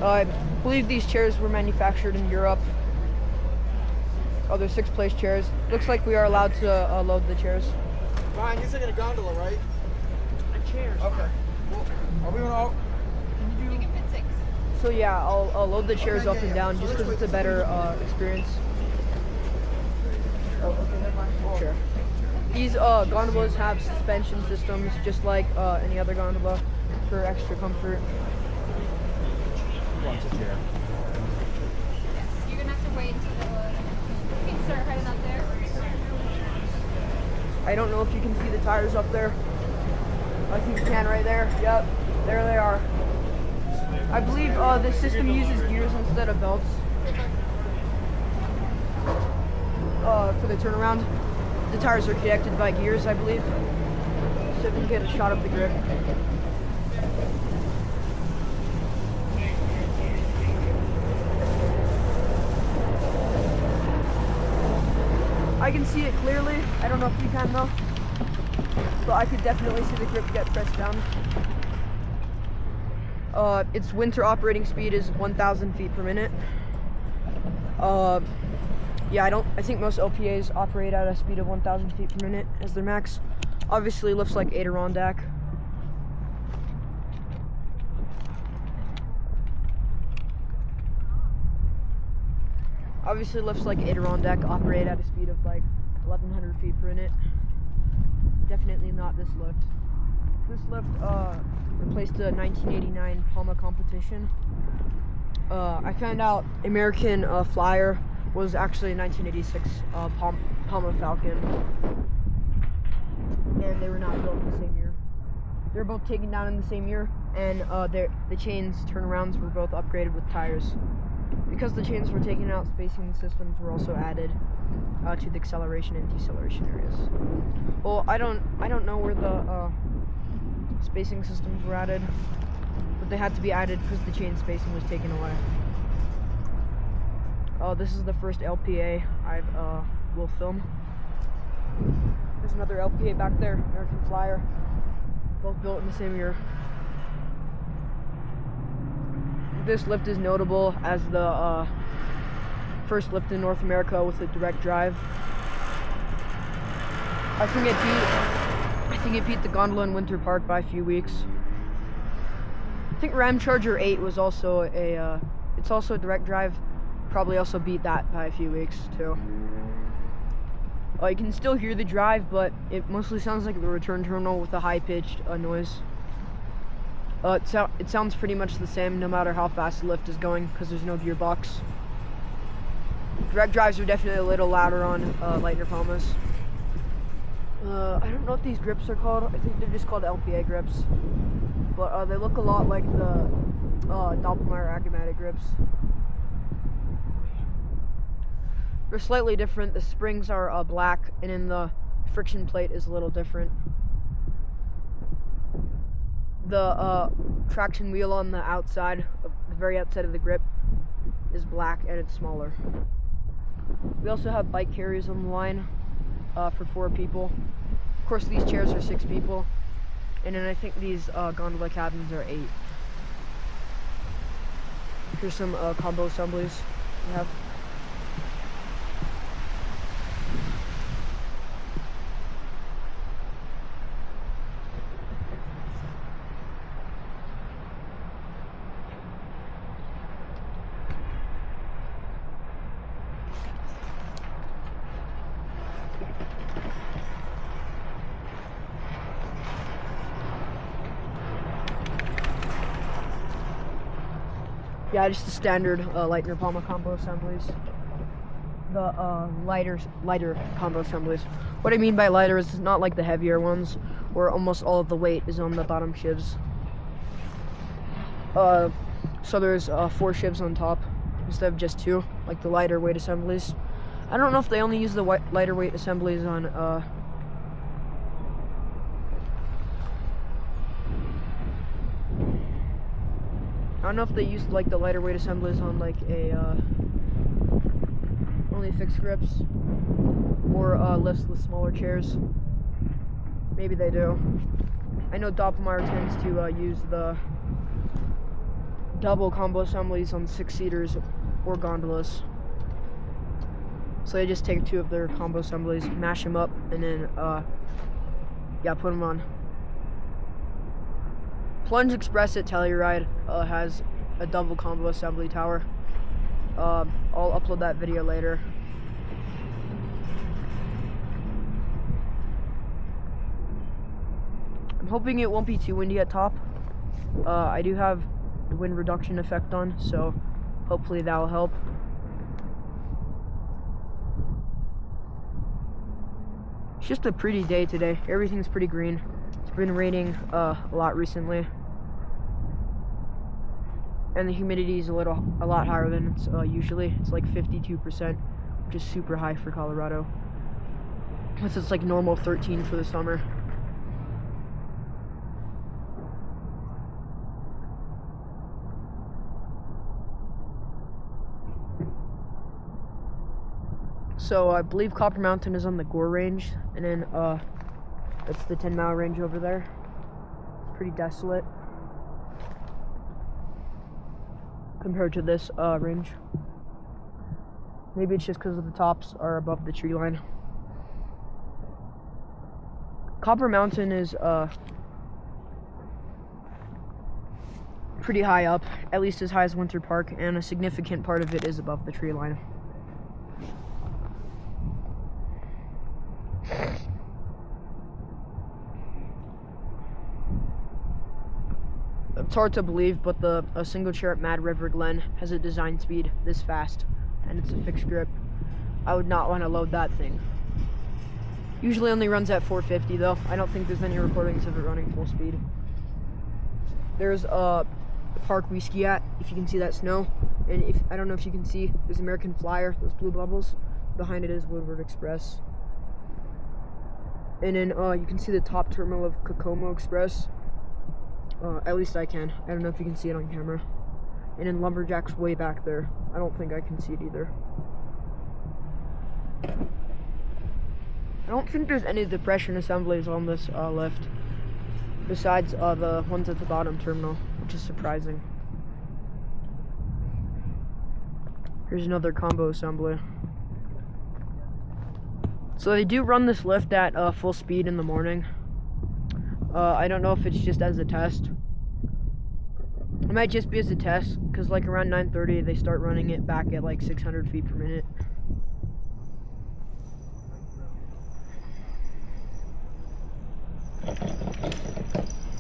I believe these chairs were manufactured in Europe. Oh, they're 6-place chairs. Looks like we are allowed to load the chairs. Ryan, you're taking a gondola, right? A chair. Okay. Well, are we gonna? You can fit 6. So yeah, I'll load the chairs up and down just because it's a better experience. Oh, okay, never mind. Sure. These gondolas have suspension systems just like any other gondola for extra comfort. Wants a chair. Yes, you're gonna have to wait until you can start heading up there. I don't know if you can see the tires up there. I think you can right there. Yep, there they are. I believe this system uses gears instead of belts for the turnaround. The tires are connected by gears, I believe, so we can get a shot of the grip. I can see it clearly. I don't know if you can though, but I could definitely see the grip get pressed down. Its winter operating speed is 1,000 feet per minute. Yeah, I think most LPAs operate at a speed of 1,000 feet per minute as their max. Obviously lifts like Adirondack. Obviously lifts like Adirondack operate at a speed of like 1,100 feet per minute. Definitely not this lift. This lift replaced a 1989 Poma competition. I found out American Flyer was actually a 1986 Poma Falcon, and they were not built in the same year. They were both taken down in the same year, and the chains turnarounds were both upgraded with tires. Because the chains were taken out, spacing systems were also added to the acceleration and deceleration areas. Well, I don't know where the spacing systems were added, but they had to be added because the chain spacing was taken away. This is the first LPA I will film. There's another LPA back there, American Flyer, both built in the same year. This lift is notable as the first lift in North America with a direct drive. I think it beat the Gondola in Winter Park by a few weeks. I think Ram Charger 8 was also it's also a direct drive. Probably also beat that by a few weeks too. You can still hear the drive, but it mostly sounds like the return terminal with a high-pitched noise. It sounds pretty much the same no matter how fast the lift is going because there's no gearbox. Direct drives are definitely a little louder on Leitner Pomas. I don't know what these grips are called. I think they're just called LPA grips. But they look a lot like the Doppelmayr Achromatic grips. They're slightly different. The springs are black, and then the friction plate is a little different. The traction wheel on the outside, the very outside of the grip, is black and it's smaller. We also have bike carriers on the line for 4 people. Of course, these chairs are 6 people, and then I think these gondola cabins are 8. Here's some combo assemblies we have. Yeah, just the standard Leitner Poma combo assemblies. The lighter combo assemblies. What I mean by lighter is not like the heavier ones, where almost all of the weight is on the bottom shivs. So there's 4 shivs on top instead of just 2, like the lighter weight assemblies. I don't know if they only use the lighter weight assemblies on I don't know if they use like the lighter weight assemblies on like a only fixed grips or lifts with smaller chairs. Maybe they do. I know Doppelmayr tends to use the double combo assemblies on 6-seaters or gondolas. So they just take 2 of their combo assemblies, mash them up, and then yeah, put them on. Plunge Express at Telluride has a double combo assembly tower. I'll upload that video later. I'm hoping it won't be too windy at top. I do have the wind reduction effect on, so hopefully that will help. It's just a pretty day today. Everything's pretty green. It's been raining a lot recently, and the humidity is a lot higher than it's usually. It's like 52%, which is super high for Colorado. It's like normal 13 for the summer. So I believe Copper Mountain is on the Gore Range, and then that's the 10-mile range over there. It's pretty desolate compared to this range. Maybe it's just because the tops are above the tree line. Copper Mountain is pretty high up, at least as high as Winter Park, and a significant part of it is above the tree line. It's hard to believe, but a single chair at Mad River Glen has a design speed this fast, and it's a fixed grip. I would not want to load that thing. Usually only runs at 450 though. I don't think there's any recordings of it running full speed. There's a park we ski at, if you can see that snow, and I don't know if you can see, there's American Flyer, those blue bubbles. Behind it is Woodward Express. And then you can see the top terminal of Kokomo Express. At least I can. I don't know if you can see it on camera. And then Lumberjack's way back there. I don't think I can see it either. I don't think there's any depression assemblies on this lift, besides the ones at the bottom terminal, which is surprising. Here's another combo assembly. So they do run this lift at full speed in the morning. I don't know if it's just as a test. It might just be as a test, because like around 9:30 they start running it back at like 600 feet per minute.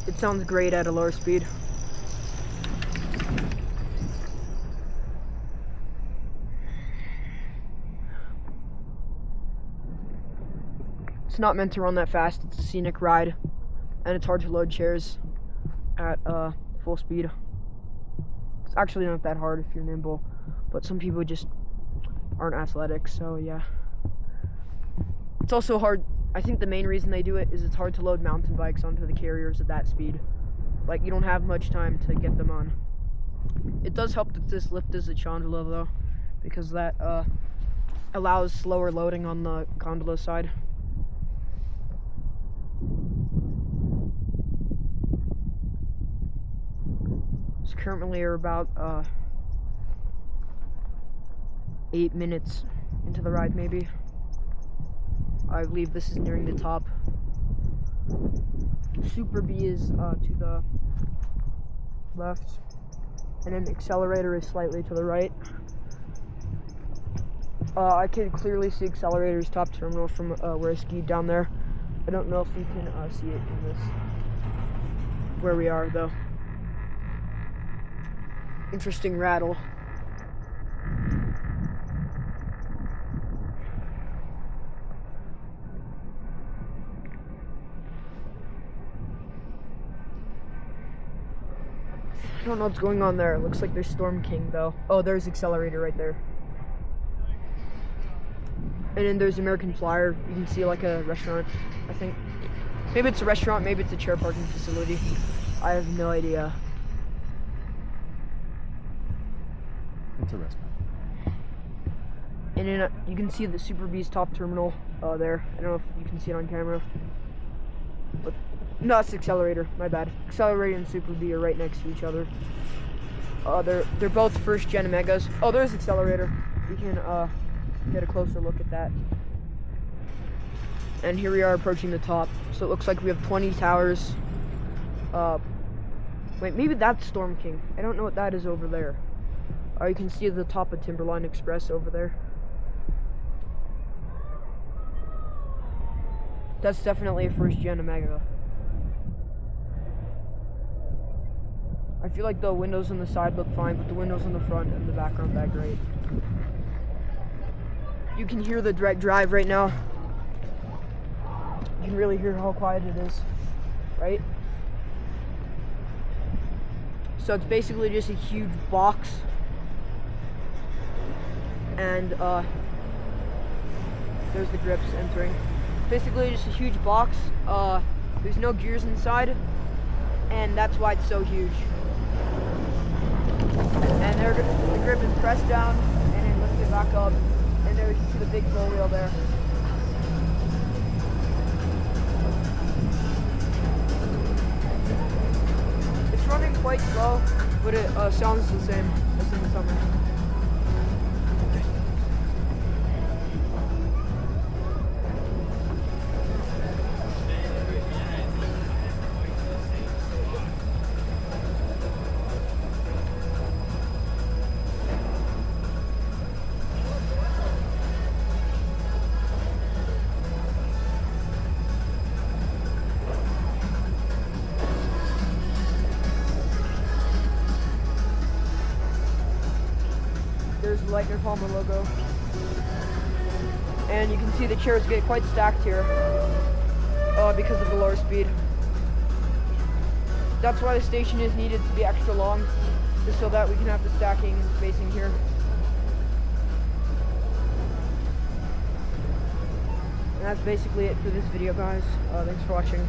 It sounds great at a lower speed. It's not meant to run that fast. It's a scenic ride, and it's hard to load chairs at full speed. It's actually not that hard if you're nimble, but some people just aren't athletic, so yeah. It's also hard. I think the main reason they do it is it's hard to load mountain bikes onto the carriers at that speed. Like, you don't have much time to get them on. It does help that this lift is a chondola though, because that allows slower loading on the gondola side. So currently we're about 8 minutes into the ride maybe. I believe this is nearing the top. Super B is to the left, and then the accelerator is slightly to the right. I can clearly see accelerator's top terminal from where I skied down there. I don't know if you can see it in this, where we are though. Interesting rattle. I don't know what's going on there. It looks like there's Storm King though. Oh, there's accelerator right there. And then there's American Flyer. You can see like a restaurant, I think. Maybe it's a restaurant, maybe it's a chair parking facility. I have no idea. It's a restaurant. And then you can see the Super B's top terminal there. I don't know if you can see it on camera. But no, it's the accelerator, my bad. Accelerator and Super B are right next to each other. They're both first gen Omegas. Oh, there's accelerator. We can get a closer look at that. And here we are approaching the top. So it looks like we have 20 towers. Wait, maybe that's Storm King. I don't know what that is over there. You can see the top of Timberline Express over there. That's definitely a first gen Omega. I feel like the windows on the side look fine, but the windows on the front and the back aren't that great. You can hear the direct drive right now. You can really hear how quiet it is, right? So it's basically just a huge box. And there's the grips entering. Basically just a huge box. There's no gears inside, and that's why it's so huge. And there, the grip is pressed down, and it lifts it back up, and there's the big bullwheel there. It's running quite slow, but it sounds the same as in the summer. There's the Leitner Poma logo. And you can see the chairs get quite stacked here because of the lower speed. That's why the station is needed to be extra long, just so that we can have the stacking and spacing here. And that's basically it for this video, guys. Thanks for watching.